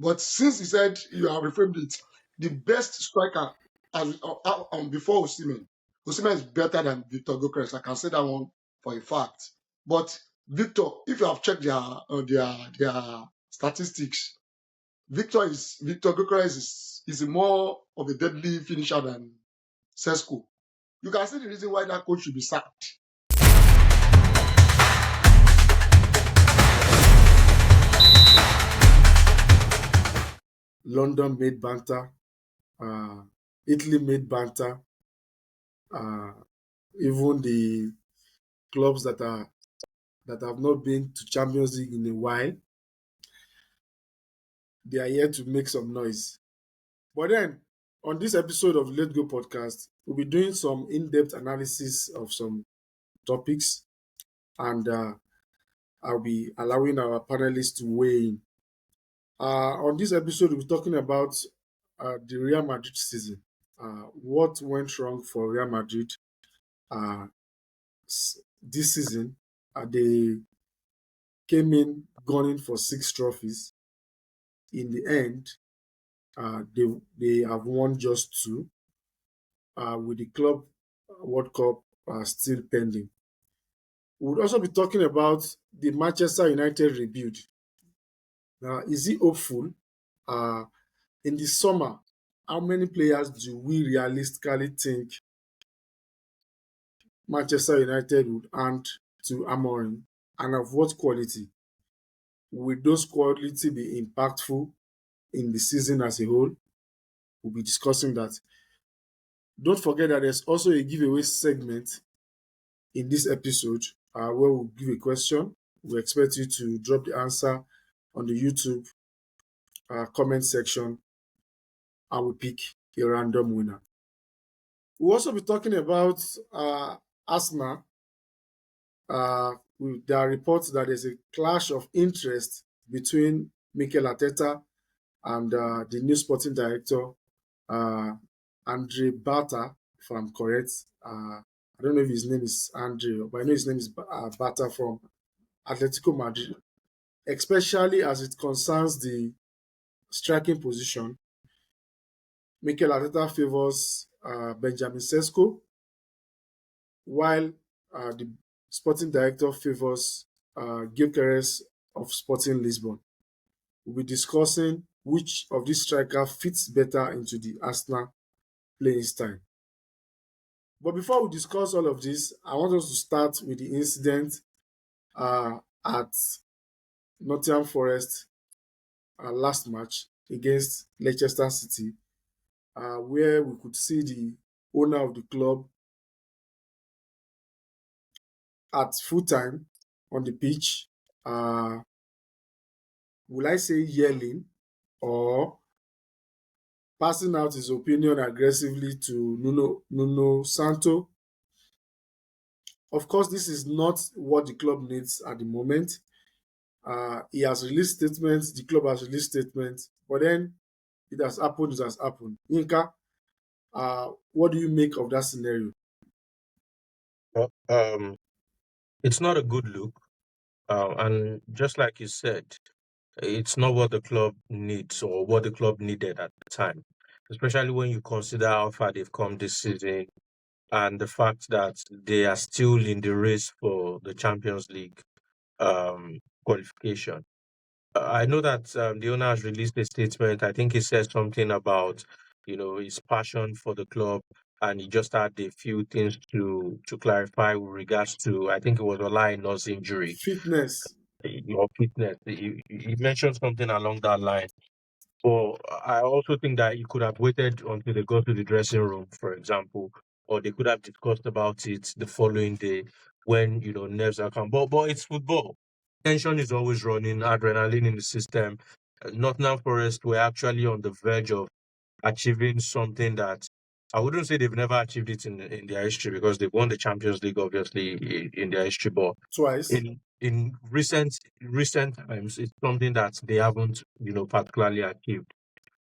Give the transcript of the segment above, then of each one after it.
But since he said you have reframed it, the best striker before Osimhen, Osimhen is better than Victor Gyökeres. I can say that one for a fact. But Victor, if you have checked their statistics, Victor Gyökeres is more of a deadly finisher than Šeško. You can see the reason why that coach should be sacked. London made banter, Italy made banter, even the clubs that have not been to Champions League in a while, they are here to make some noise. But then, on this episode of Let's Go podcast, we'll be doing some in-depth analysis of some topics, and I'll be allowing our panelists to weigh in. On this episode, we'll be talking about the Real Madrid season. What went wrong for Real Madrid this season? They came in gunning for 6 trophies. In the end, they have won just 2, with the Club World Cup still pending. We would also be talking about the Manchester United rebuild. Is it hopeful? In the summer, how many players do we realistically think Manchester United would hand to Amorim, and of what quality? Will those quality be impactful in the season as a whole? We'll be discussing that. Don't forget that there's also a giveaway segment in this episode where we'll give a question. We expect you to drop the answer on the YouTube comment section, and we'll pick a random winner. We'll also be talking about Arsenal. There are reports that there's a clash of interest between Mikel Arteta and the new sporting director, Andre Berta, if I'm correct. I don't know if his name is Andre, but I know his name is Berta from Atletico Madrid, especially as it concerns the striking position. Mikel Arteta favors Benjamin Šeško, while the sporting director favors Gyökeres of Sporting Lisbon. We'll be discussing which of these strikers fits better into the Arsenal playing style. But before we discuss all of this, I want us to start with the incident at Nottingham Forest last match against Leicester City, where we could see the owner of the club at full time on the pitch. Will I say yelling or passing out his opinion aggressively to Nuno Santo? Of course, this is not what the club needs at the moment. He has released statements, the club has released statements, but then it has happened. Inka, what do you make of that scenario? Well, it's not a good look. And just like you said, it's not what the club needs or what the club needed at the time, especially when you consider how far they've come this season and the fact that they are still in the race for the Champions League qualification. I know that the owner has released a statement. I think he said something about, his passion for the club, and he just had a few things to clarify with regards to, I think it was Ola Aina's injury Fitness. or fitness. He mentioned something along that line. But I also think that he could have waited until they got to the dressing room, for example, or they could have discussed about it the following day when, nerves are calm. But it's football. Tension is always running, adrenaline in the system. Nottingham Forest were actually on the verge of achieving something that I wouldn't say they've never achieved it in their history, because they've won the Champions League, obviously, in their history. But Twice. in recent times, it's something that they haven't, particularly achieved.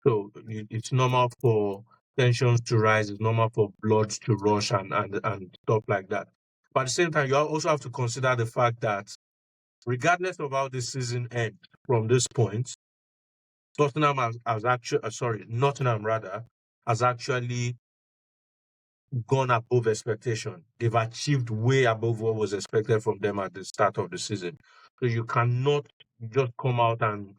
So it's normal for tensions to rise. It's normal for blood to rush and stuff like that. But at the same time, you also have to consider the fact that regardless of how this season ends from this point, Nottingham rather has actually gone above expectation. They've achieved way above what was expected from them at the start of the season. So you cannot just come out and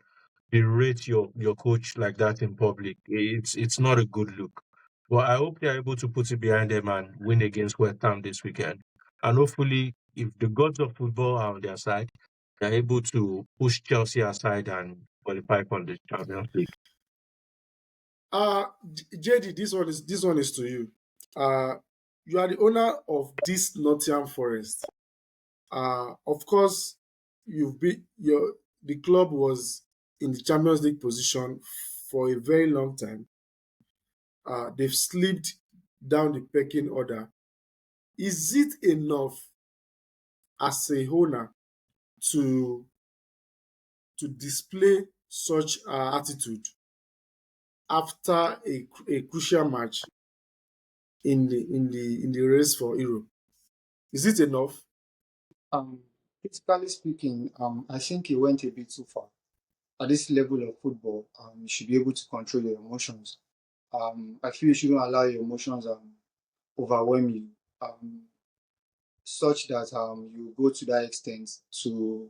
berate your coach like that in public. It's not a good look. But I hope they're able to put it behind them and win against West Ham this weekend. And hopefully, if the gods of football are on their side, they're able to push Chelsea aside and qualify for the Champions League. JD, this one is to you. You are the owner of this Nottingham Forest. Of course, the club was in the Champions League position for a very long time. They've slipped down the pecking order. Is it enough as a owner to display such attitude after a crucial match in the race for Europe? Is it enough? Um, Critically speaking, I think he went a bit too far. At this level of football, you should be able to control your emotions. I feel you shouldn't allow your emotions overwhelm you, such that you go to that extent to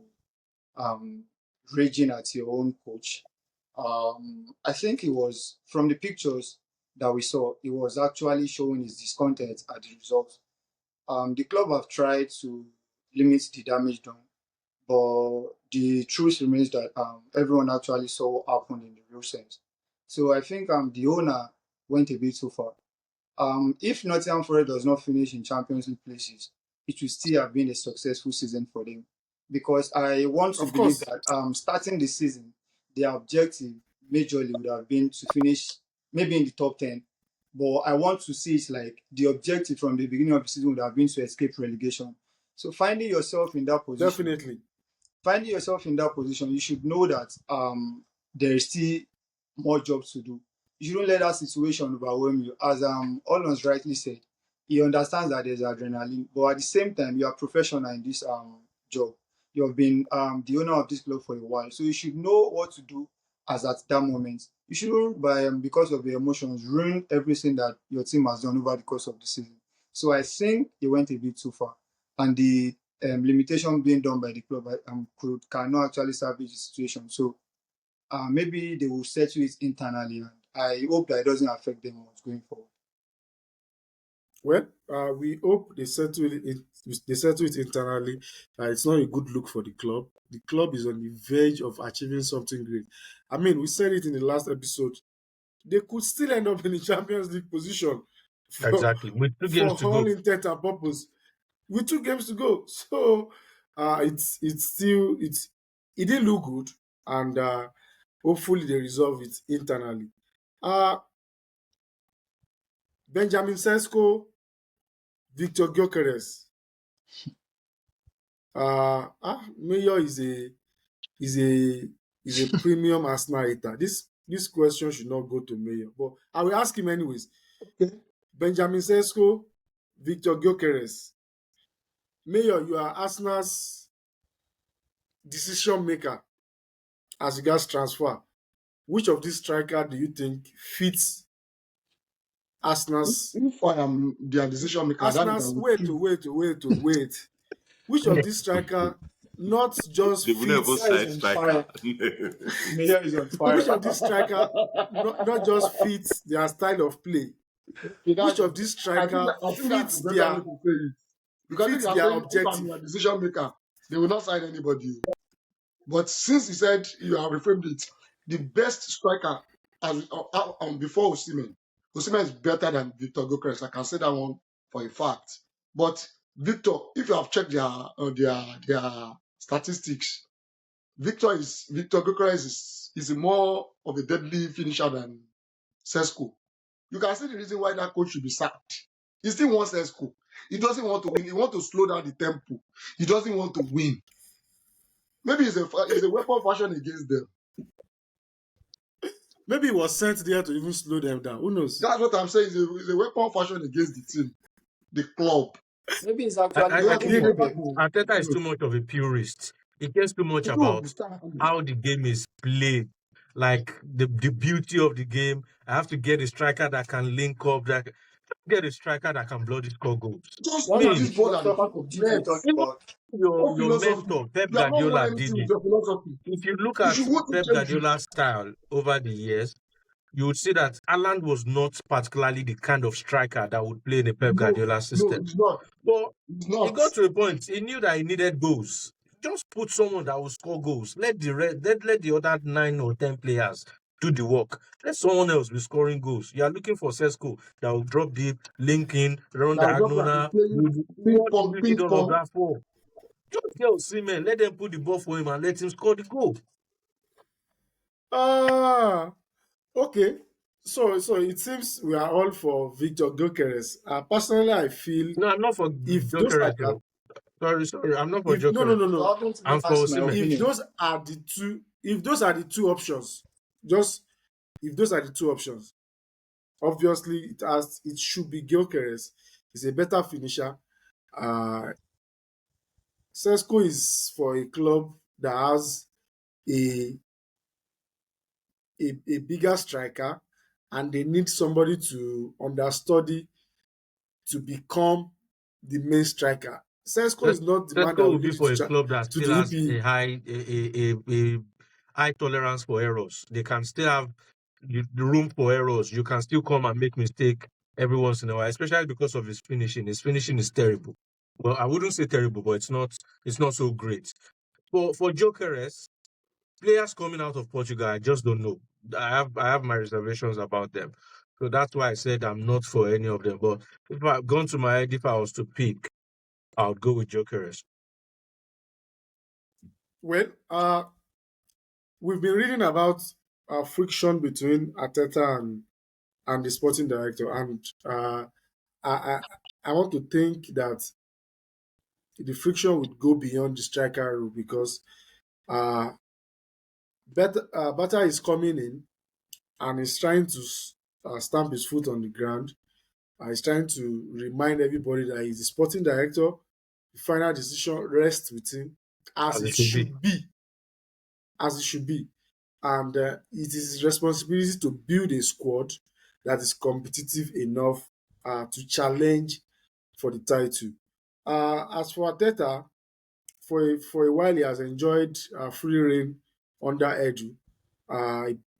um, raging at your own coach. I think it was from the pictures that we saw, it was actually showing his discontent at the results. The club have tried to limit the damage done, but the truth remains that everyone actually saw what happened in the real sense. So I think the owner went a bit too far. If Nottingham Forest does not finish in Champions League places, it will still have been a successful season for them. Because I want to Of believe course, that starting the season, their objective majorly would have been to finish maybe in the top 10. But I want to see it like the objective from the beginning of the season would have been to escape relegation. So definitely. finding yourself in that position, you should know that there is still more jobs to do. You shouldn't let that situation overwhelm you. As Olons rightly said, he understands that there's adrenaline, but at the same time, you are professional in this job. You have been the owner of this club for a while, so you should know what to do as at that moment. You shouldn't, by because of the emotions, ruin everything that your team has done over the course of the season. So I think he went a bit too far, and the limitation being done by the club cannot actually salvage the situation. So maybe they will settle it internally, and I hope that it doesn't affect them much going forward. Well, we hope they settle it internally. It's not a good look for the club. The club is on the verge of achieving something great. I mean, we said it in the last episode. They could still end up in the Champions League position for, Exactly. With 2 games for to all go. intent and purpose with 2 games to go. So it didn't look good, and hopefully they resolve it internally. Uh, Benjamin Sesko, Victor Gyökeres. Mayor is a premium Arsenal hater. This question should not go to Mayor, but I will ask him anyways. Okay. Benjamin Sesko, Victor Gyökeres. Mayor, you are Arsenal's decision maker as regards transfer. Which of these striker do you think fits Arsenal's If I am their decision maker, that means I Arsenal's will wait choose. to wait to wait to wait. Which of these striker not just They will never fits Mayor is side on fire. striker. Mayor is on fire. which of these striker not just fits their style of play? Okay, Which that's, of these striker I think that's fits the better way their to say it. Because if fits you are their saying if I'm objective? your decision maker, they will not sign anybody. But since you said you have reframed it, the best striker before Osimhen is better than Victor Gyökeres. I can say that one for a fact. But Victor, if you have checked their statistics, Victor Gyökeres is more of a deadly finisher than Sesko. You can see the reason why that coach should be sacked. He still wants Sesko. He doesn't want to win. He wants to slow down the tempo. He doesn't want to win. Maybe it's a weapon fashion against them. Maybe he was sent there to even slow them down. Who knows? That's what I'm saying. It's a weapon fashion against the team, the club. Maybe it's I, actually I, I Just think working give for me them. Arteta is no, too much of a purist. He cares too much I don't about understand. how the game is played like the beauty of the game. I have to get a striker that can link up, that get a striker that can bloody score goals. Just I What put kind mean, this of ball at the philosophy back of the did you net. talk even about? What your philosophy? mentor Pep You have not won Guardiola did anything with it. your philosophy. If you look You at should want to Pep change it. Guardiola's style over the years, you would see that Alan was not particularly the kind of striker that would play in a Pep No, Guardiola no, system. it's not. But It's he not. got to a point, he knew that he needed goals. Just put someone that will score goals. Let the other 9 or 10 players do the work. Let someone else be scoring goals. You are looking for Šeško that will drop deep, link in, run Now just like diagonal. playing What did you need ping all of pong. that for? Just tell Seaman, let them put the ball for him and let him score the goal. Ah, okay. So it seems we are all for Victor Gyökeres. Personally, I feel No, I'm not for if those are Gyökeres, the, though. Sorry, I'm not for if no no Gyökeres. no You no haven't even I'm for asked my Osimhen. if opinion. those are the two if those are the two options, just if those are the two options, obviously it should be Gyökeres. He's a better finisher. Uh, Šeško is for a club that has a a bigger striker, and they need somebody to understudy to become the main striker. Šeško is not the man Šeško that will will be lead you for to a club that to still the has EPL. a high tolerance for errors. They can still have the room for errors. You can still come and make mistake every once in a while, especially because of his finishing. His finishing is terrible. Well, I wouldn't say terrible, but it's not so great. For Gyökeres, players coming out of Portugal, I just don't know. I have my reservations about them. So that's why I said I'm not for any of them. But if I've gone to my head, if I was to pick, I would go with Gyökeres. Well, we've been reading about friction between Arteta and the sporting director, and I, I I want to think that the friction would go beyond the striker role because uh, Berta is coming in and is trying to stamp his foot on the ground. He's trying to remind everybody that he's the sporting director. The final decision rests with him, as As it it should be. should be, as it should be. And it is his responsibility to build a squad that is competitive enough to challenge for the title. As for Arteta, for a while he has enjoyed free reign under Edu.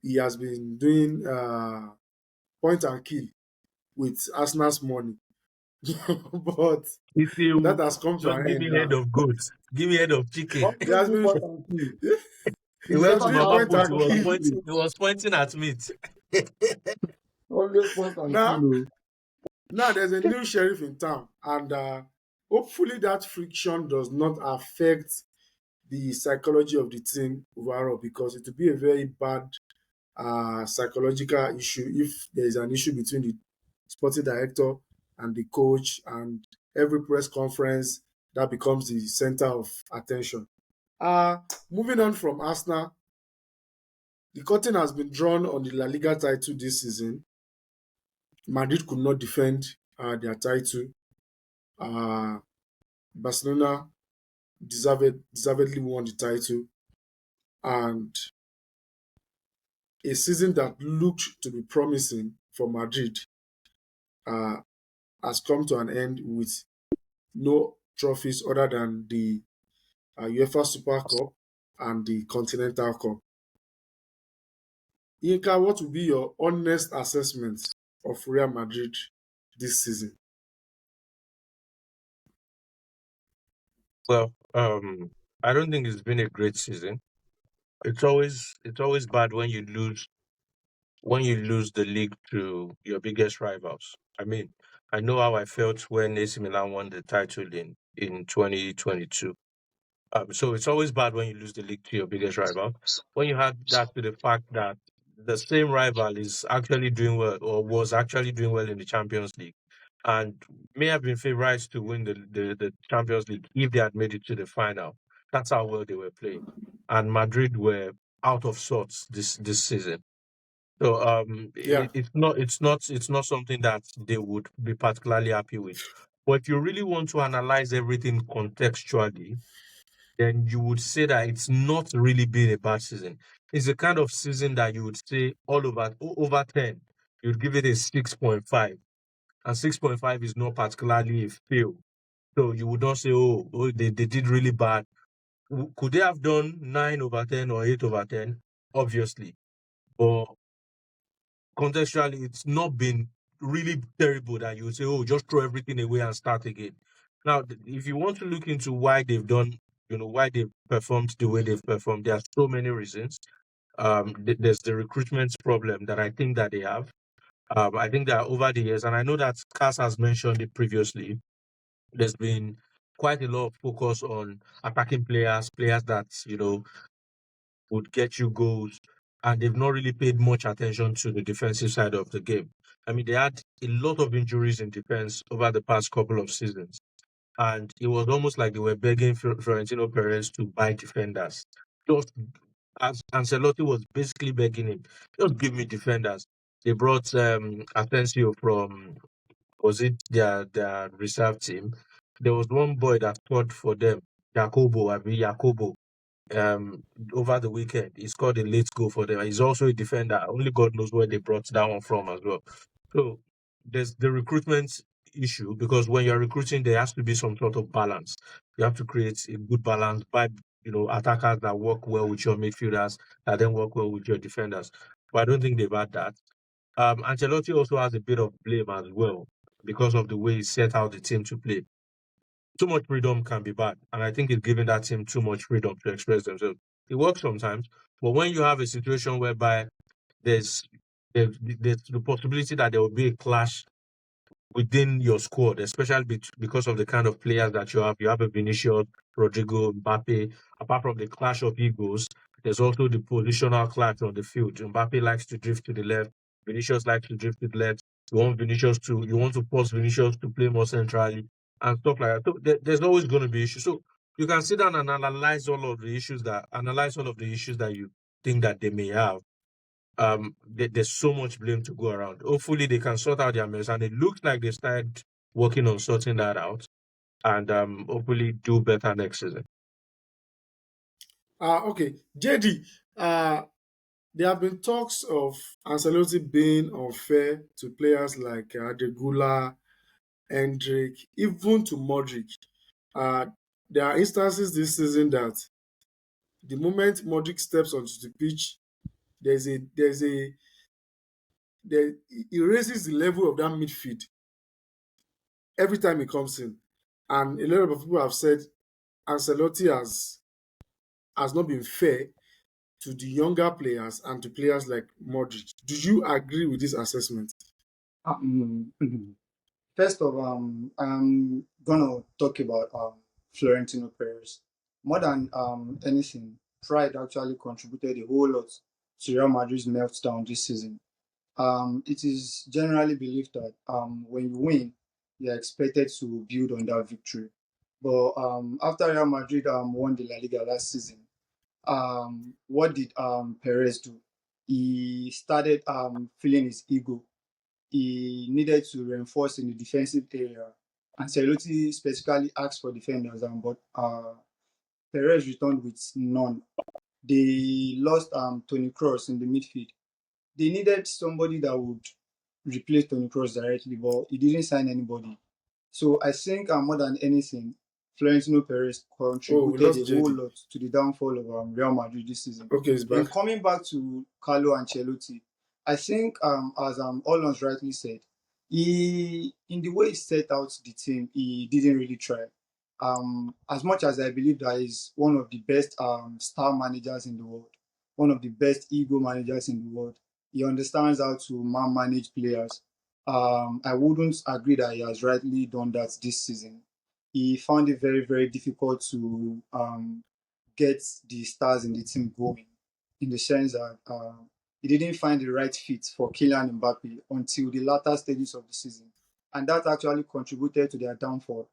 He has been doing point and kill with Arsenal's money, but If that you has come to don't an give end me head now. of goats, give me head of chicken. What He do you has do been point and kill? He he It's went has to better been to Mama have point Put, point he and and was kill kill. this pointing, place. he was pointing at meat. Always point and Now, kill. now there's a new sheriff in town, and hopefully that friction does not affect the psychology of the team overall, because it will be a very bad psychological issue if there is an issue between the sporting director and the coach, and every press conference that becomes the center of attention. Moving on from Arsenal, the curtain has been drawn on the La Liga title this season. Madrid could not defend their title. Uh, Barcelona deservedly won the title, and a season that looked to be promising for Madrid uh, has come to an end with no trophies other than the UEFA Super Cup and the Continental Cup. Inka, what will be your honest assessment of Real Madrid this season? Well, I don't think it's been a great season. It's always bad when you lose the league to your biggest rivals. I mean, I know how I felt when AC Milan won the title in 2022. So it's always bad when you lose the league to your biggest rival. When you had that to the fact that the same rival is actually doing well, or was actually doing well in the Champions League, and may have been favorites to win the Champions League if they had made it to the final. That's how well they were playing. And Madrid were out of sorts this season. So Yeah, it's not something that they would be particularly happy with. But if you really want to analyze everything contextually, then you would say that it's not really been a bad season. it's the kind of season that you would say all over 10, you'd give it a 6.5. And 6.5 is not particularly a fail. So you would not say, oh, they did really bad. Could they have done 9 over 10 or 8 over 10? Obviously. But contextually, it's not been really terrible that you would say, oh, just throw everything away and start again. Now, if you want to look into why they've done, why they've performed the way they've performed, there are so many reasons. There's the recruitment problem that I think that they have. I think that over the years, and I know that Cass has mentioned it previously, there's been quite a lot of focus on attacking players that, would get you goals, and they've not really paid much attention to the defensive side of the game. I mean, they had a lot of injuries in defense over the past couple of seasons, and it was almost like they were begging Florentino Perez to buy defenders. Just as Ancelotti was basically begging him, just give me defenders. They brought Asensio from, was it their reserve team? There was one boy that scored for them, Jacobo, um, over the weekend. He scored a late goal for them. He's also a defender. Only God knows where they brought that one from as well. So there's the recruitment issue, because when you're recruiting, there has to be some sort of balance. You have to create a good balance by attackers that work well with your midfielders, that then work well with your defenders. But I don't think they've had that. Ancelotti also has a bit of blame as well because of the way he set out the team to play. Too much freedom can be bad, and I think it's giving that team too much freedom to express themselves. It works sometimes, but when you have a situation whereby there's there's the possibility that there will be a clash within your squad, especially because of the kind of players that you have. You have a Vinicius, Rodrigo, Mbappe. Apart from the clash of egos, there's also the positional clash on the field. Mbappe likes to drift to the left. Vinicius likes to drift to the left. You want to force Vinicius to play more centrally and stuff like that. So there's always going to be issues. So you can sit down and analyze all of the issues that you think that they may have. There's so much blame to go around. Hopefully they can sort out their mess, and it looks like they started working on sorting that out, and hopefully do better next season. Okay, JD. There have been talks of Ancelotti being unfair to players like Adegula, Hendrick, even to Modric. Uh, there are instances this season that the moment Modric steps onto the pitch, there's a there's a there he raises the level of that midfield every time he comes in. And a lot of people have said Ancelotti has not been fair to the younger players and to players like Modric. Do you agree with this assessment? Um, First of I'm gonna talk about Florentino Perez. More than anything, pride actually contributed a whole lot to Real Madrid's meltdown this season. It is generally believed that when you win, you're expected to build on that victory. But after Real Madrid won the La Liga last season, what did Perez do? He started feeling his ego. He needed to reinforce in the defensive area. Ancelotti specifically asked for defenders, but Perez returned with none. They lost Tony Kroos in the midfield. They needed somebody that would replace Tony Kroos directly, but he didn't sign anybody. So I think more than anything, Florentino Perez Oh, we contributed lost a whole JD. lot to the downfall of Real Madrid this season. Okay, he's Then back. coming back to Carlo Ancelotti, I think as Olons rightly said, he in the way he set out the team, he didn't really try. As much as I believe that he's one of the best star managers in the world, one of the best ego managers in the world, he understands how to manage players. I wouldn't agree that he has rightly done that this season. He found it very, very difficult to get the stars in the team going, in the sense that he didn't find the right fit for Kylian Mbappe until the latter stages of the season. And that actually contributed to their downfall.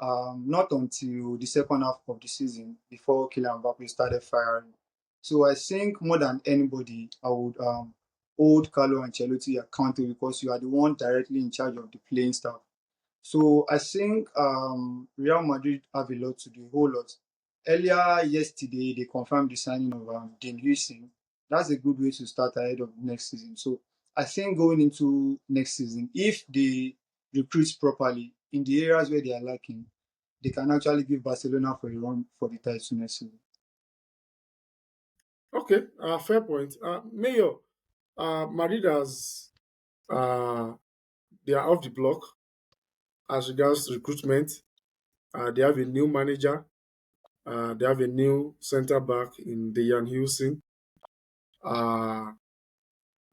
Not until the second half of the season before Kylian Mbappe started firing. So I think more than anybody, I would hold Carlo Ancelotti accountable because you are the one directly in charge of the playing staff. So I think Real Madrid have a lot to do, a whole lot. Earlier yesterday, they confirmed the signing of Dean Huijsen That's a good way to start ahead of next season. So I think going into next season, if they recruit properly in the areas where they are lacking, they can actually give Barcelona for a run for the title next season. Okay, fair point. Mayor, Madrid has they are off the block as regards recruitment. They have a new manager. They have a new centre back in Dejan Huijsen.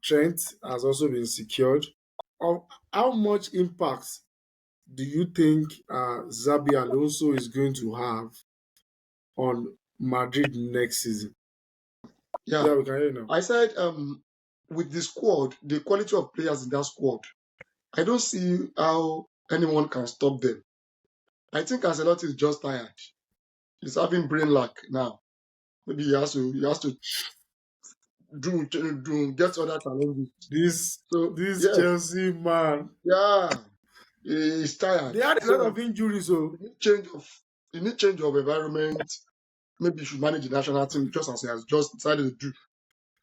Trent has also been secured. How much impact do you think Xabi Alonso is going to have on Madrid next season? Yeah, Yeah, we can hear you now. I said with the squad, the quality of players in that squad, I don't see how anyone can stop them. I think Ancelotti is just tired. He's having brain lack now. Maybe he has to get other challenges. This So yes, Chelsea man, yeah, he's tired. they had a lot So of injuries. So you need change of environment. Maybe you should manage the national team just as he has just decided to do.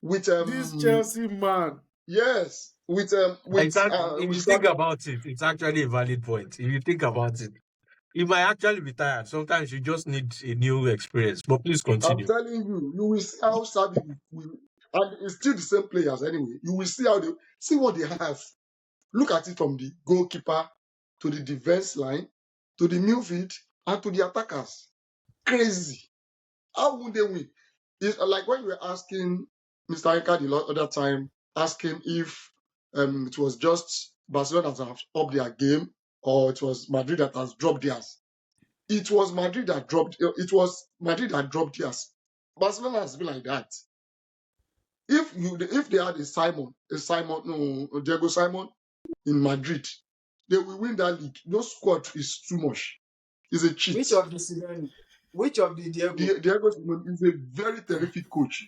With this Chelsea man, yes, with Exactly. If you think Xabi. about it, it's actually a valid point. If you think about it, you might actually be tired. Sometimes you just need a new experience. But please I'm continue. telling you, you will see how Sabi will, and it's still the same players anyway. You will see how they see what they have. Look at it from the goalkeeper to the defense line to the midfield and to the attackers. Crazy. How would they win? It's like when you were asking Mr. Eka the other time, asking if it was just Barcelona that have upped their game or it was Madrid that has dropped theirs. It was Madrid that dropped. It was Madrid that dropped theirs. Barcelona has been like that. If they had Diego Simon in Madrid, they will win that league. No squad is too much. It's a cheat. Which of the Simeone? Which of the Diego? Diego Simon is a very terrific coach.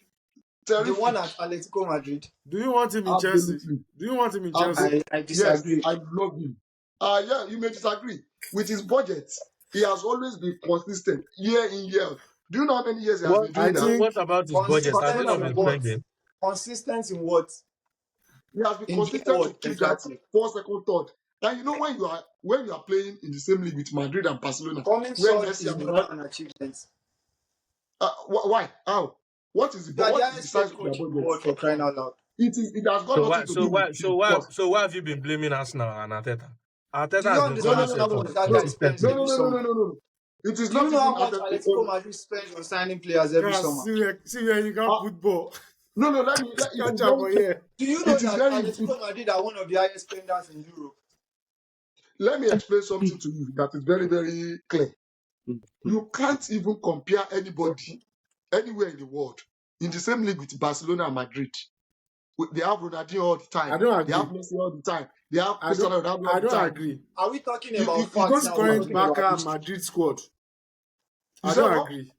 The one Terrific. at Atletico Madrid. do you want him in Chelsea? Absolutely. Do you want him in Chelsea? Absolutely. I Yes, disagree. I love him. Yeah, you may disagree. With his budget, he has always been consistent year in, year out. Do you know how many years he has been I doing that? think What about his budget? Has he Barcelona not Consistent has been in been, what? spending? Consistent in what? he has been In consistent to what keep that exactly? first, second, third. And you know when you are playing in the same league with Madrid and Barcelona, Coming where third Messi is and not Ronaldo, an achievement. why? How? What is You are the the highest size paid of their coach in the budget? world for crying out loud. It has got So why nothing to so do with why so him why first. so why have you been blaming Arsenal and Arteta? Arteta Do you has been No, no, falling no, understand no, how no, short much no, that no, guy consistently. spends no, no, every no, no, no, summer? no, no. It is Do you not know how even much Arteta. Atletico Madrid spends on signing players every yeah, summer? see where you can Uh, put ball. no, no. It Catch is up on very. here. Do you know It is that very. Atletico Madrid are one of the highest spenders in Europe? Let me explain something to you that is very, very clear. You can't even compare anybody anywhere in the world in the same league with Barcelona and Madrid. They have Ronaldinho all the I time. don't They have agree. Messi all the time. They have I Cristiano don't. Ronaldo all I the don't time. agree. Are we talking You, about you facts don't This now? We're even. current talking about Barca history. Madrid squad, You I said don't what? agree.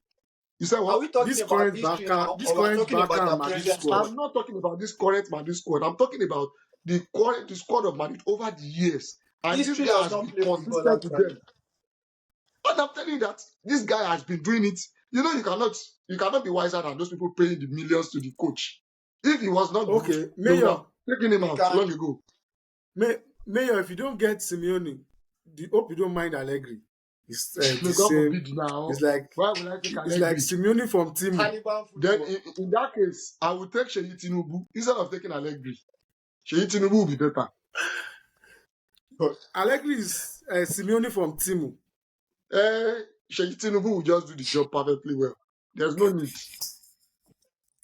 You said Are what? we talking This about current history Barca, now, this or we're current talking about Barca their and Madrid present squad. squad? I'm not talking about this current Madrid squad. I'm talking about the squad of Madrid over the years. And this History guy does has not been play football, consistent with actually. them. And I'm telling you that this guy has been doing it. You know, you cannot be wiser than those people paying the millions to the coach. If he was not good, Okay, they would have Mayor, taken him We out can. long ago. Mayor, if you don't get Simeone, hope you don't mind Allegri. It's the May God same. forbid now. It's like Why would I take it's like Allegri? Simeone from Timu. Taliban Then football. in that case, I would take Sheyi Tinubu instead of taking Allegri. Sheyi Tinubu will be better. But Allegri is Simeone from Timu. Sheyi Tinubu will just do the job perfectly well. There's no need.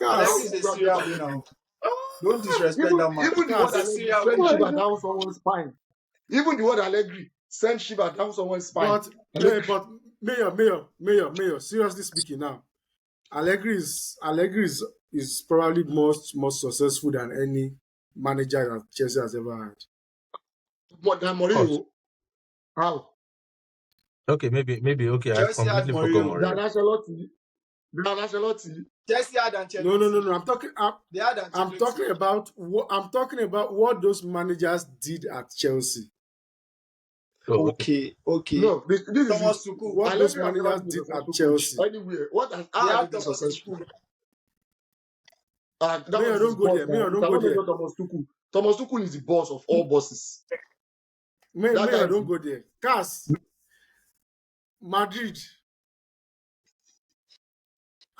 Allegri That's is a How serial would winner. you Don't disrespect even that man. even the word He's a that's Allegri serial send winner. Shiva down someone's spine. Even the word Allegri send Shiva down someone's spine. but Allegri, but Mayor. Seriously speaking, now Allegri is probably more successful than any manager that Chelsea has ever had. more than Of course. Mourinho. How? Okay, maybe okay. I Chelsea had completely forgot Mourinho. Than Mourinho. Ancelotti. Than Ancelotti. Chelsea had No. Ancelotti. I'm talking. They had I'm Ancelotti. talking about what those managers did at Chelsea. Oh, okay. Okay. No, this is Thomas it. Tuchel. What those Allegri has never managers been a did at successful coach Chelsea. anywhere. They How has he had been Thomas successful? Tuchel. That Mayor, was his don't go boss there. now. Mayor, You don't go cannot there. mention Thomas Tuchel. Thomas Tuchel is the boss of all bosses. That guy Mayor, is don't go there. Cas, Madrid.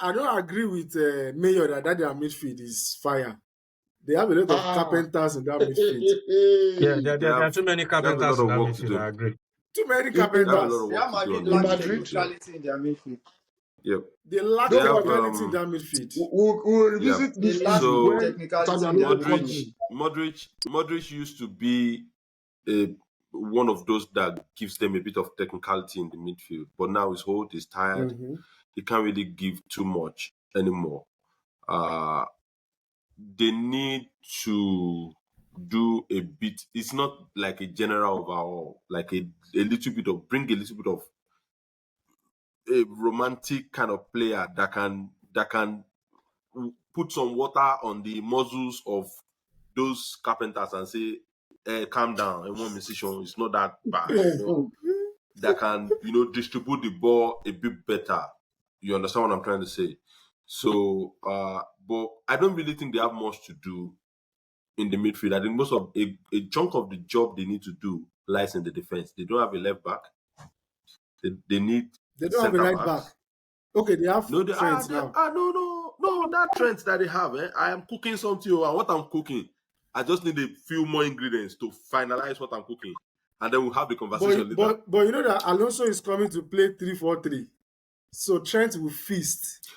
I don't agree with Mayor that their midfield is fire. They have a lot of ah. carpenters in that midfield. Yeah, They there are have too many they have a lot carpenters in of that work to midfield. do. I agree. Too many in They have a lot carpenters. of Real work to do Madrid on the in lack midfield. Madrid, Yeah. technicality in their midfield. Yep. They lack They don't have worry. technicality in that midfield. We'll yeah. revisit They this lack issue So when technicality Xabi in their Alonso Modric comes midfield. in. Modric used to be a one of those that gives them a bit of technicality in the midfield, but now his hold is tired. Mm-hmm. He can't really give too much anymore. They need to do a bit. It's not like a general overhaul, like a little bit of bring a little bit of a romantic kind of player that can put some water on the muzzles of those carpenters and say, calm down, and one musician, it's not that bad, that can, distribute the ball a bit better. You understand what I'm trying to say? So, but I don't really think they have much to do in the midfield. I think most of a chunk of the job they need to do lies in the defense. They don't have a left back. They need They don't have a centre right back. backs. Okay, they have No, Trent now. no, that trend that they have. I am cooking something, and what I'm cooking, I just need a few more ingredients to finalize what I'm cooking, and then we'll have the conversation later. But you know that Alonso is coming to play 3-4-3. So Trent will feast.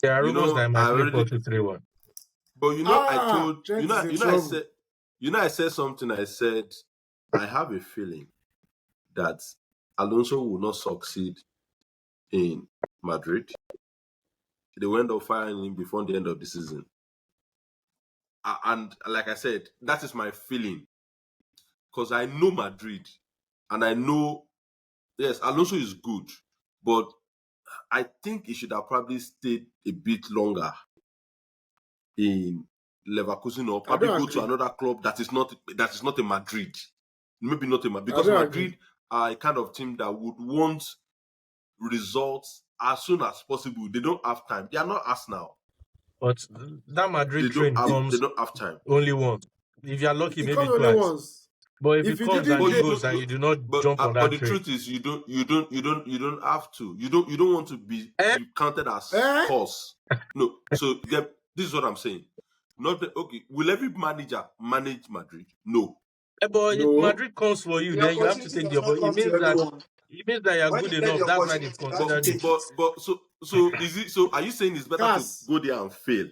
There are You rumors that I know, might play 4-2-3-1. but Trent is in trouble. I said something. I said, I have a feeling that Alonso will not succeed in Madrid. They will end up firing him before the end of the season. And like I said, that is my feeling. Because I know Madrid. And I know, yes, Alonso is good. But I think he should have probably stayed a bit longer in Leverkusen, or probably go to another club that is not a Madrid. Maybe not a Madrid. Because Madrid are a kind of team that would want results as soon as possible. They don't have time. They are not Arsenal. But that Madrid train comes they don't have time. only once. If you're lucky, It maybe comes twice. only once. But if it comes and it goes and you do not jump on that but the train. truth is, you don't have to. You don't want to be counted as horse. No. So this is what I'm saying. Not that, okay. Will every manager manage Madrid? No. But if Madrid comes for you, then you have to take the opportunity. It means that you're good enough. That's why they've considered you. But so is it? So are you saying it's better to go there and fail?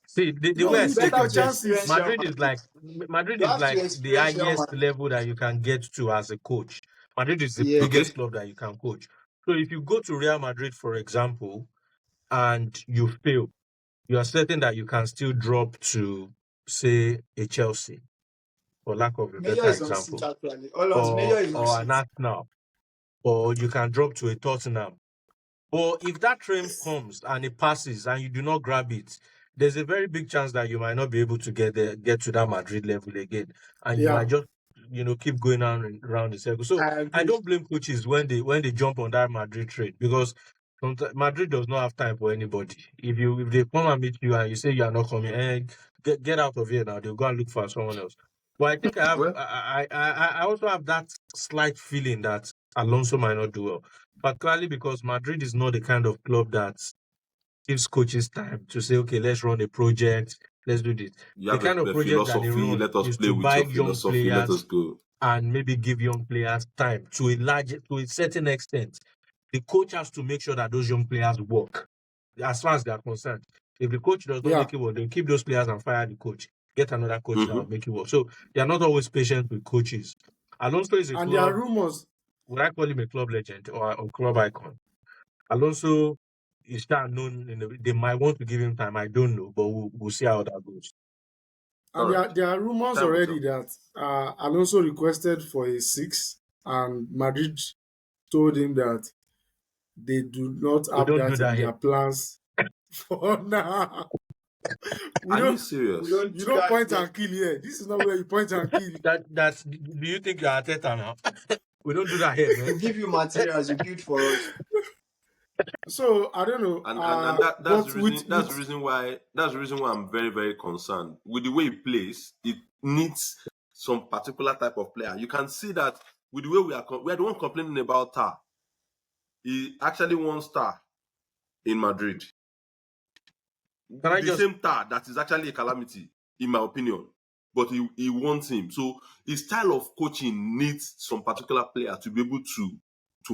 See, the way I say it, Madrid is like the highest level that you can get to as a coach. Madrid is the biggest club that you can coach. So if you go to Real Madrid, for example, and you fail, you are certain that you can still drop to, say, a Chelsea, for lack of a better example, or an Arsenal, or you can drop to a Tottenham. But if that train comes and it passes and you do not grab it, there's a very big chance that you might not be able to get to that Madrid level again, and you might just keep going around the circle. So I don't blame coaches when they jump on that Madrid train, because Madrid does not have time for anybody. If they come and meet you and you say you are not coming, get out of here now. They'll go and look for someone else. But I think I also have that slight feeling that Alonso might not do well, particularly because Madrid is not the kind of club that gives coaches time to say, okay, let's run a project, let's do this. The kind of project that they run is to buy young players and maybe give young players time to a certain extent. The coach has to make sure that those young players work, as far as they are concerned. If the coach does not make it work, they'll keep those players and fire the coach. Get another coach that will make it work. So they are not always patient with coaches. Alonso is a club. And there are rumors. Would I call him a club legend or a club icon? Alonso is not known. They might want to give him time. I don't know, but we'll see how that goes. And there are rumors already that Alonso requested for a 6, and Madrid told him that they do not have that in their plans for now. Are you serious? You don't point and kill here. This is not where you point and kill. Do you think you're Arteta now? We don't do that here, man. We give you materials, you build for us. So I don't know. And that's the But reason that's the reason why I'm very, very concerned with the way he plays. It needs some particular type of player. You can see that with the way we are the one complaining about Tar. He actually won star in Madrid. Can I The just same Tar that is actually a calamity, in my opinion. But he wants him. So his style of coaching needs some particular player to be able to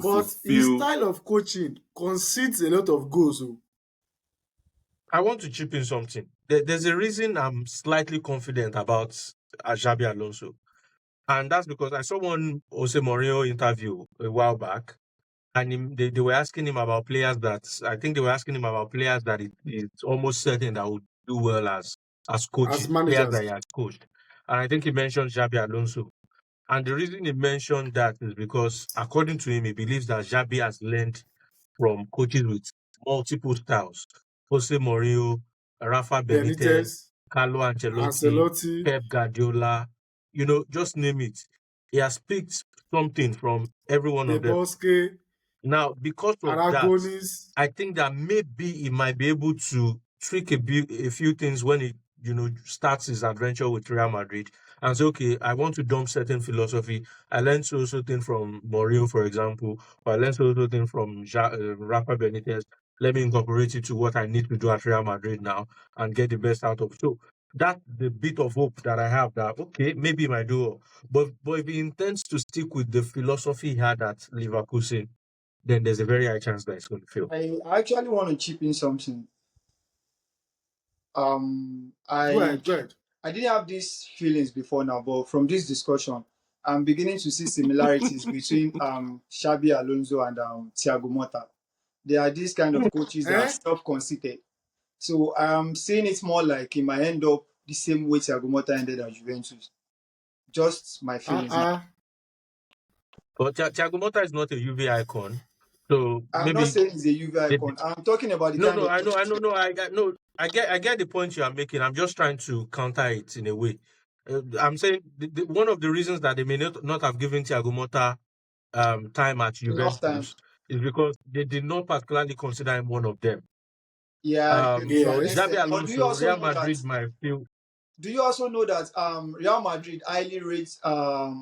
but his fulfill. style of coaching concedes a lot of goals. Oh. I want to chip in something. There's a reason I'm slightly confident about Xabi Alonso. And that's because I saw one Jose Mourinho interview a while back, and they were asking him about players that I think they were asking him about players that it's almost certain that would do well as As coaching, players that managers. he has coached. And I think he mentioned Xabi Alonso. And the reason he mentioned that is because, according to him, he believes that Xabi has learned from coaches with multiple styles. Jose Mourinho, Rafa Benitez, Benitez, Carlo Ancelotti, Ancelotti, Pep Guardiola, just name it. He has picked something from every one De of them. Bosque, Now, because of that, Aragonis. I think that maybe he might be able to tweak a few things when he, starts his adventure with Real Madrid and say, okay, I want to dump certain philosophy. I learned so thing from Mourinho, for example, or I learned so thing from Rafa Benitez. Let me incorporate it to what I need to do at Real Madrid now and get the best out of it. So that's the bit of hope that I have that, okay, maybe he might do well. But if he intends to stick with the philosophy he had at Leverkusen, then there's a very high chance that it's going to fail. I actually want to chip in something. Go I ahead. I didn't have these feelings before now, but from this discussion, I'm beginning to see similarities between Xabi Alonso and Thiago Motta. They are these kind of coaches that are Eh? self-conceited. So I'm seeing it more like it might end up the same way Thiago Motta ended at Juventus. Just my feelings. Uh-uh. But Thiago Motta is not a UV icon, so I'm not maybe saying he's a UV icon. I'm talking about the no, kind no, of I know, no, I get the point you are making. I'm just trying to counter it in a way. I'm saying one of the reasons that they may not have given Thiago Motta time at enough time. Juventus is because they did not particularly consider him one of them. Yeah, I get it to an Yes. Xabi extent. But do you Alonso, also Real know that Madrid might feel. Real Madrid highly rates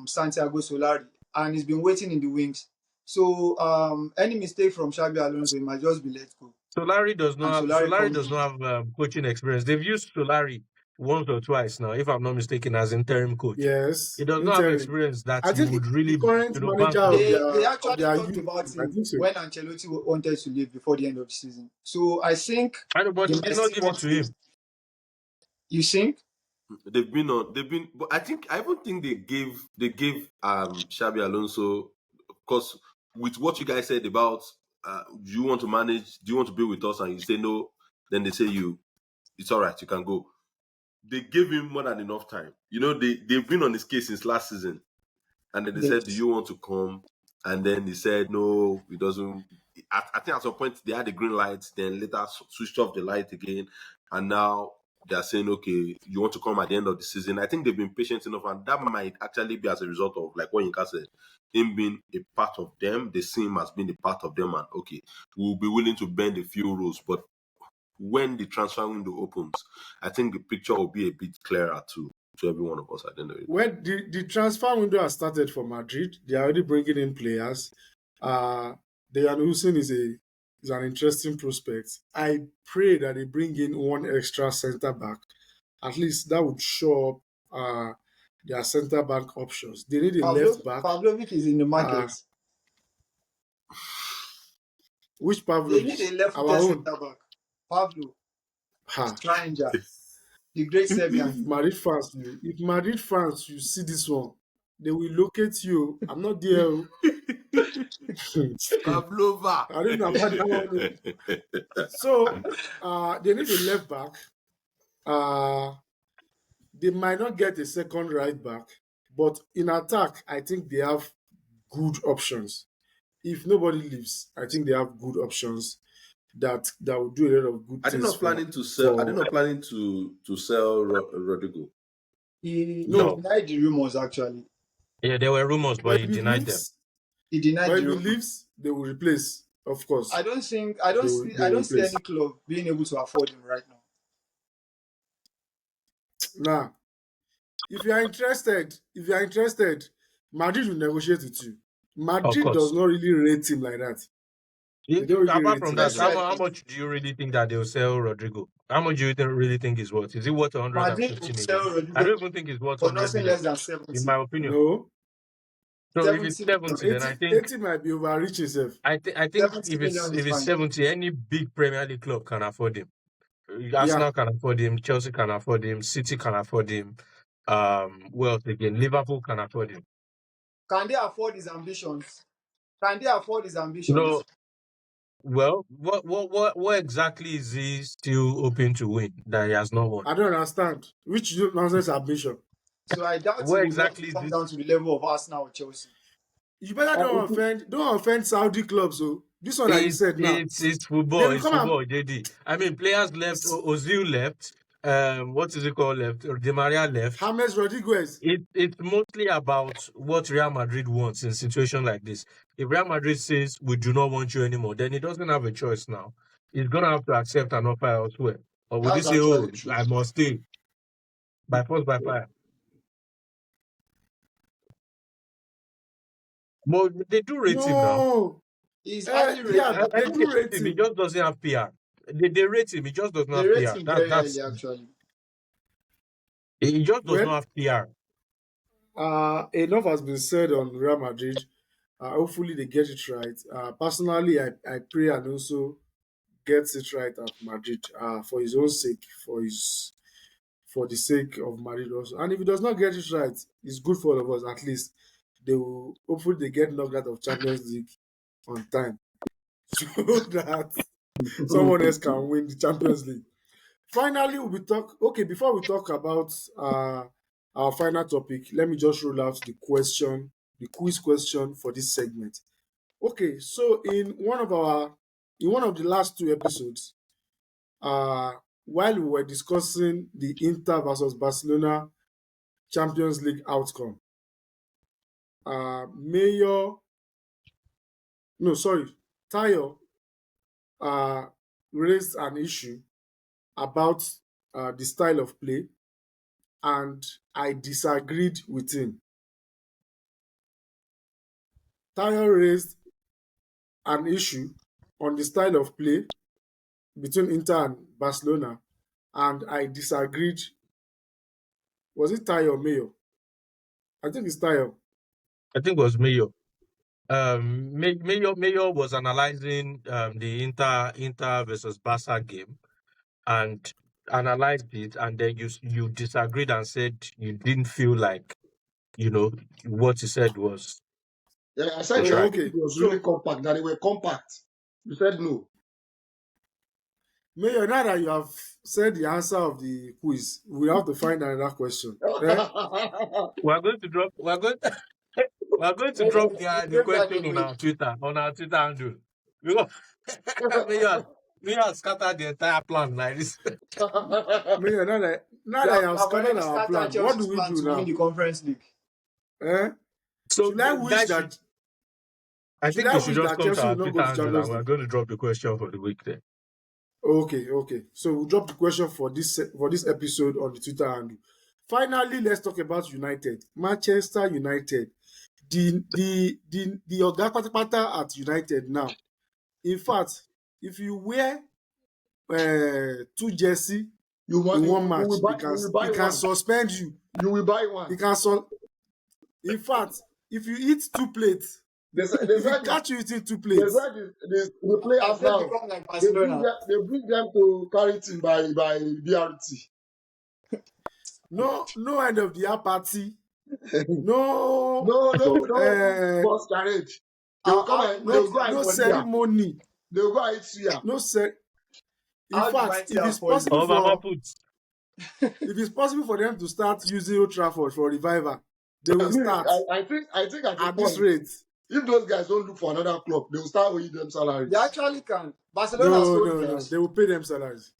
Santiago Solari and he's been waiting in the wings. So any mistake from Xabi Alonso, he might just be let go. Solari does And not have Solari Solari comes does in. not have coaching experience. They've used Solari once or twice now, if I'm not mistaken, as interim coach. Yes. He does not have Interim. experience that I you think would really, the current manager bank of on. They their actually talked youth, about I him think so. when Ancelotti wanted to leave before the end of the season. So I think I know, but they they might did not see give it what to it is. him. You think? But I even think they gave Xabi Alonso, because with what you guys said about do you want to manage, do you want to be with us, and you say no, then they say it's all right, you can go. They gave him more than enough time. They've been on his case since last season, and then they said, do Yes. you want to come? And then he said no, he doesn't. I think at some point they had the green light, then later switched off the light again, and now they're saying, okay, you want to come at the end of the season. I think they've been patient enough, and that might actually be as a result of, like what Yinka said, him being a part of them. They see him as being a part of them, and okay, we'll be willing to bend a few rules. But when the transfer window opens, I think the picture will be a bit clearer to every one of us at the end of it. When the transfer window has started for Madrid, they are already bringing in players. Dejan Hussein is an interesting prospect. I pray that they bring in one extra centre back. At least that would show up their centre back options. They need a left back. Pavlovic is in the Uh, market. which They need Pavlovich? a left Our footed own. centre back. Pavlo, Ha. stranger, the great Serbian. If Madrid fans, you see this one, they will locate you. I'm not there. Pavlova. I don't know about that one. So they need a left back. They might not get a second right back, but in attack, I think they have good options. If nobody leaves, I think they have good options that will do a lot of good Are they things not planning to sell? Are they not planning to sell Rodrigo? He No. denied the rumors actually. Yeah, there were rumors, but he if he denied them. leaves, He denied but the if he rumors. leaves, they will replace. of course, I don't see they I will don't see replace. any club being able to afford him right now. Now, if you are interested, Madrid will negotiate with you. Of Madrid does course. not really rate him like that. They don't really Apart rate from him like that, Let's that. try how this. much do you really think that they'll sell Rodrigo? How much do you really think he's worth? Is it worth Madrid will 150 million? sell I Rodrigo don't even think he's worth for 100 nothing million, less than in 70. my opinion. No, So if it's 70 million. 70, then 80 might be overreaching himself. I think 70 if million is it's fine. 70, any big Premier League club can afford him. Yeah, Arsenal can afford him, Chelsea can afford him, City can afford him. Well, again, Liverpool can afford him. Can they afford his ambitions? Can they afford his No, ambitions? well, what exactly is he still hoping to win that he has not won? I don't understand. Which nonsense ambition? So I doubt he What would want to exactly is come this? down to the level of Arsenal or Chelsea. You better If you, don't offend Saudi clubs. So this one that you It's said now, it's they football. will It's come and football, JD. I mean, players left. Ozil left. What is it called? Left. Di Maria left. James Rodriguez. It's mostly about what Real Madrid wants in a situation like this. If Real Madrid says we do not want you anymore, then he doesn't have a choice now. He's gonna have to accept an offer elsewhere. Or would he that's say, "Oh, actually true. I must stay by force by fire"? But they do rate him now. No, He's highly yeah, rated. I they think do they rate rate him. He him. just doesn't have PR. They rate him. He just does not They have rate PR. him very That's highly, actually. he just does Well, not have PR. enough has been said on Real Madrid. Hopefully they get it right. Personally, I pray and also gets it right at Madrid for his own sake, for the sake of Madrid also. And if he does not get it right, it's good for all of us. At least they will hopefully they get knocked out of Champions League on time, so that someone else can win the Champions League. Finally, we talk. Okay, before we talk about our final topic, let me just roll out the quiz question for this segment. Okay, so in one of the last two episodes, uh, while we were discussing the Inter versus Barcelona Champions League outcome, Mayor, no, sorry, Tayo uh, raised an issue about the style of play, and I disagreed with him. Tayo raised an issue on the style of play between Inter and Barcelona, and I disagreed. Was it Tayo or Mayo? I think it's Tayo. I think it was Mayo. Mayo was analyzing the Inter versus Barca game and analyzed it, and then you disagreed and said you didn't feel like what he said was Yeah, I said was I Oh, right. think okay. it was really So, compact, that they were compact. You said no. Mayo, now that you have said the answer of the quiz, we have to find another question. Eh? We're going to drop. We're going to drop You the gave that question away. on our Twitter handle. Because Mayo has scattered the entire plan like this. Mayo, now that you have I've scattered already our scattered plan, what do Chelsea's we plan do to win now? the Conference League. Eh? So Should I wish guys, that I should think I you should wish just that come to Chelsea our will not Twitter go to handle and Champions we're League? going to drop the question for the week there. Okay. So we'll drop the question for this episode on the Twitter handle. Finally, let's talk about United. Manchester United. The Oga Patapata at United now. In fact, if you wear two jersey you want in you, one you will match, buy you will buy he can one. suspend you. You will buy He one. can In fact, if you eat two plates, They if he said catch you eating two they plates, said the players Have they now become like Barcelona? they bring them to Carrington by BRT. no end of the year party, no No uh, bus carriage. They will come and they How will do go you and no eat afford it? suya. ceremony, They will go and eat suya. no cer- in How the fact, mighty have fallen? Or Mama Put. if it's possible for them to start using Old Trafford for revival, they will I mean, start I think at a at this point, rate. if those guys don't look for another club, they will start owing them They salaries. actually can. Barcelona has sold No. players. They will pay them salaries.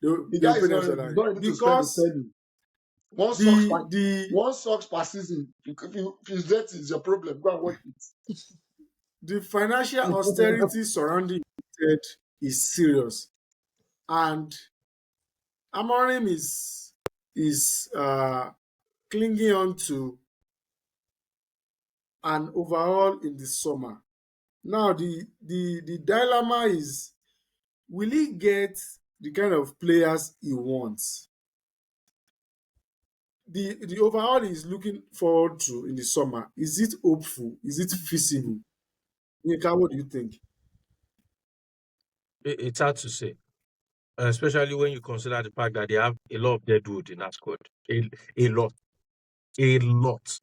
The They will guy pay is them not salary ready to spend a because penny. the One socks per season. If it's dirty, it's your problem. Go and wash it. the financial austerity surrounding United is serious, and Amorim is clinging on to an overhaul in the summer. Now the dilemma is, will he get the kind of players he wants? The overall he's looking forward to in the summer, is it hopeful? Is it feasible? Yinka, what do you think? It's hard to say, especially when you consider the fact that they have a lot of deadwood in that squad. A lot. A lot.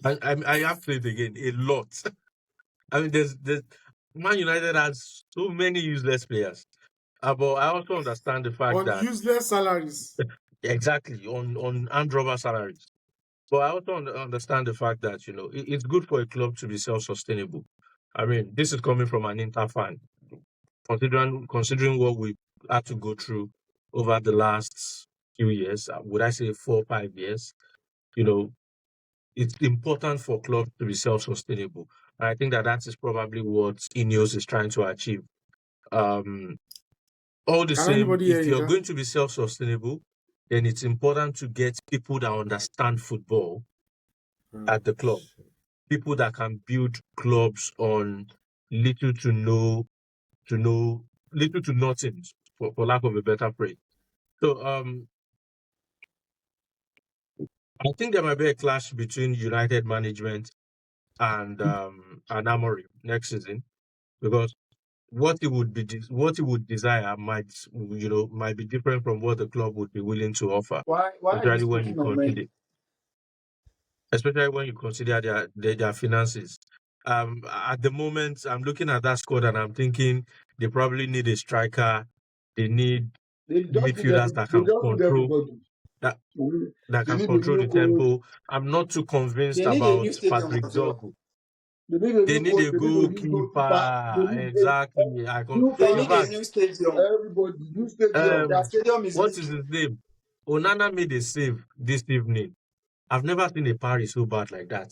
I have to say it again. A lot. I mean, there's Man United has so many useless players. But I also understand the fact On that useless salaries. exactly on armed robber salaries. But I also understand the fact that it's good for a club to be self-sustainable. I mean, this is coming from an Inter fan, considering what we had to go through over the last few years. Would I say 4 or 5 years? You know, it's important for clubs to be self-sustainable. And I think that is probably what Ineos is trying to achieve. All the Can same, anybody hear if you're Yinka? going to be self-sustainable, then it's important to get people that understand football at the club. People that can build clubs on little to little to nothing, for lack of a better phrase. So I think there might be a clash between United management and Amorim next season, because what he would desire might be different from what the club would be willing to offer, Why are you especially when you speaking on men? their finances. At the moment, I'm looking at that squad and I'm thinking they probably need a striker. They need They just need midfielders that they can just need control everybody. that that They can need a control new the coach. tempo. I'm not too convinced They need a new about stadium Patrick as well. Dorgu. They need a They new need coach. a They need a new goalkeeper. They goalkeeper. need Exactly. new They In need a fans. fact, new stadium. Everybody, new stadium. Their um, stadium is what is leaking. his name? Onana made a save this evening. I've never seen a parry so bad like that.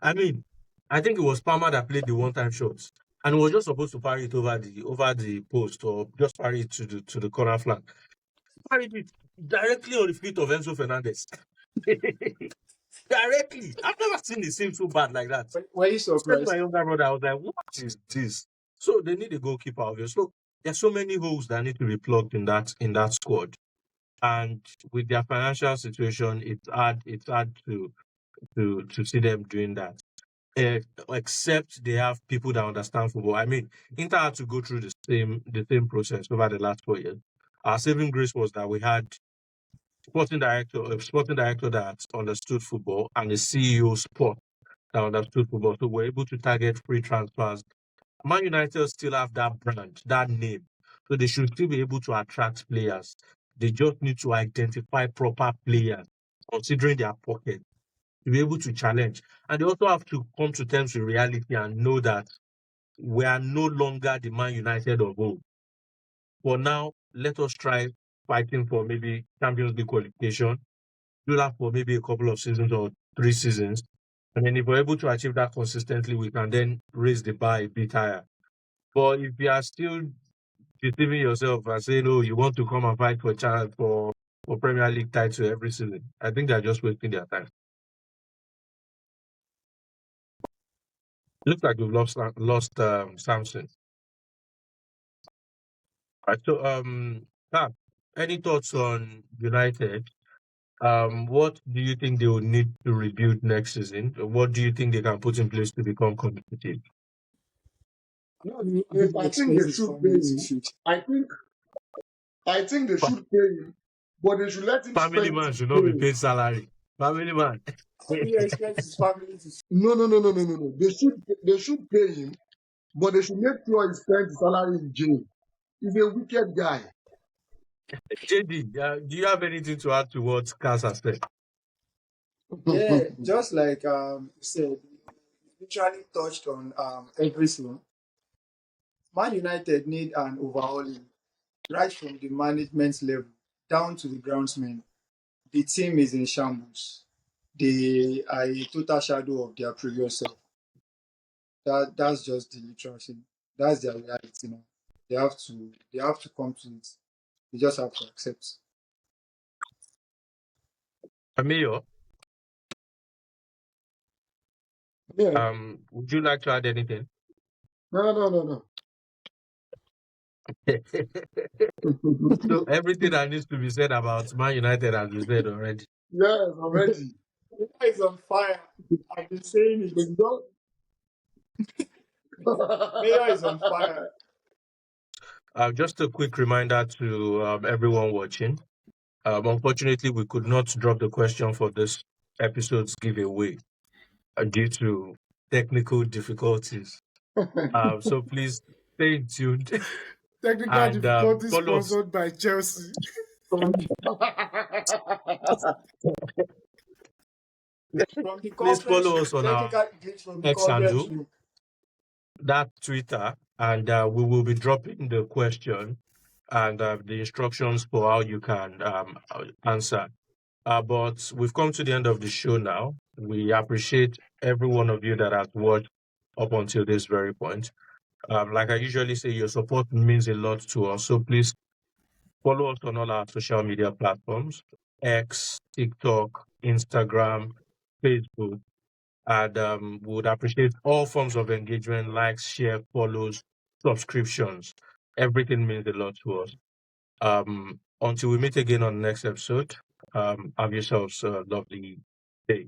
I mean, I think it was Palmer that played the one-time shots, and was just supposed to parry it over the post, or just parry it to the corner flag. Parried it directly on the feet of Enzo Fernandez. Directly. I've never seen a save so bad like that. Were you Especially my surprised? younger brother, I was like, what is this? So they need a goalkeeper, obviously. So there's so many holes that need to be plugged in that squad. And with their financial situation, it's hard to see them doing that. Except they have people that understand football. I mean, Inter had to go through the same process over the last 4 years. Our saving grace was that we had a sporting director that understood football, and a CEO sport that understood football. So we're able to target free transfers. Man United still have that brand, that name. So they should still be able to attract players. They just need to identify proper players, considering their pocket, to be able to challenge. And they also have to come to terms with reality and know that we are no longer the Man United of old. For now, let us try fighting for maybe Champions League qualification, do that for maybe a couple of seasons or 3 seasons. And then if we're able to achieve that consistently, we can then raise the bar a bit higher. But if you are still deceiving yourself and saying, "Oh, you want to come and fight for chance for Premier League title every season," I think they're just wasting their time. Looks like we've lost Samson. Right. So Cap, any thoughts on United? What do you think they will need to rebuild next season? What do you think they can put in place to become competitive? No, He I think expects they his should pay family to him. fit. I think they Fa- should pay him, but they should let him Family spend man his should not be pay. paid salary. Family man. He expects his family to fit. No. They should pay him, but they should make sure he spends his salary in jail. He's a wicked guy. JD, do you have anything to add to what Cass has said? Yeah, just like you said, he literally touched on everything. Man United need an overhauling right from the management level down to the groundsmen. The team is in shambles. They are a total shadow of their previous self. That's just the literal thing. That's their reality now. They have to come to it. They just have to accept. Emilio, Yeah. would you like to add anything? No. So everything that needs to be said about Man United has been said already. Yes, already. Liga is on fire. I've been saying it. But you don't. Mayor is on fire. Just a quick reminder to everyone watching. Unfortunately, we could not drop the question for this episode's giveaway due to technical difficulties. So please stay tuned Technical and difficulty follow us. sponsored by Chelsea. From the Please conference follow room. us on our Technical glitch from the X conference handle, room. that Twitter, and we will be dropping the question and the instructions for how you can answer. But we've come to the end of the show now. We appreciate every one of you that has watched up until this very point. Like I usually say, your support means a lot to us. So please follow us on all our social media platforms: X, TikTok, Instagram, Facebook. And we would appreciate all forms of engagement, likes, share, follows, subscriptions. Everything means a lot to us. Until we meet again on the next episode, have yourselves a lovely day.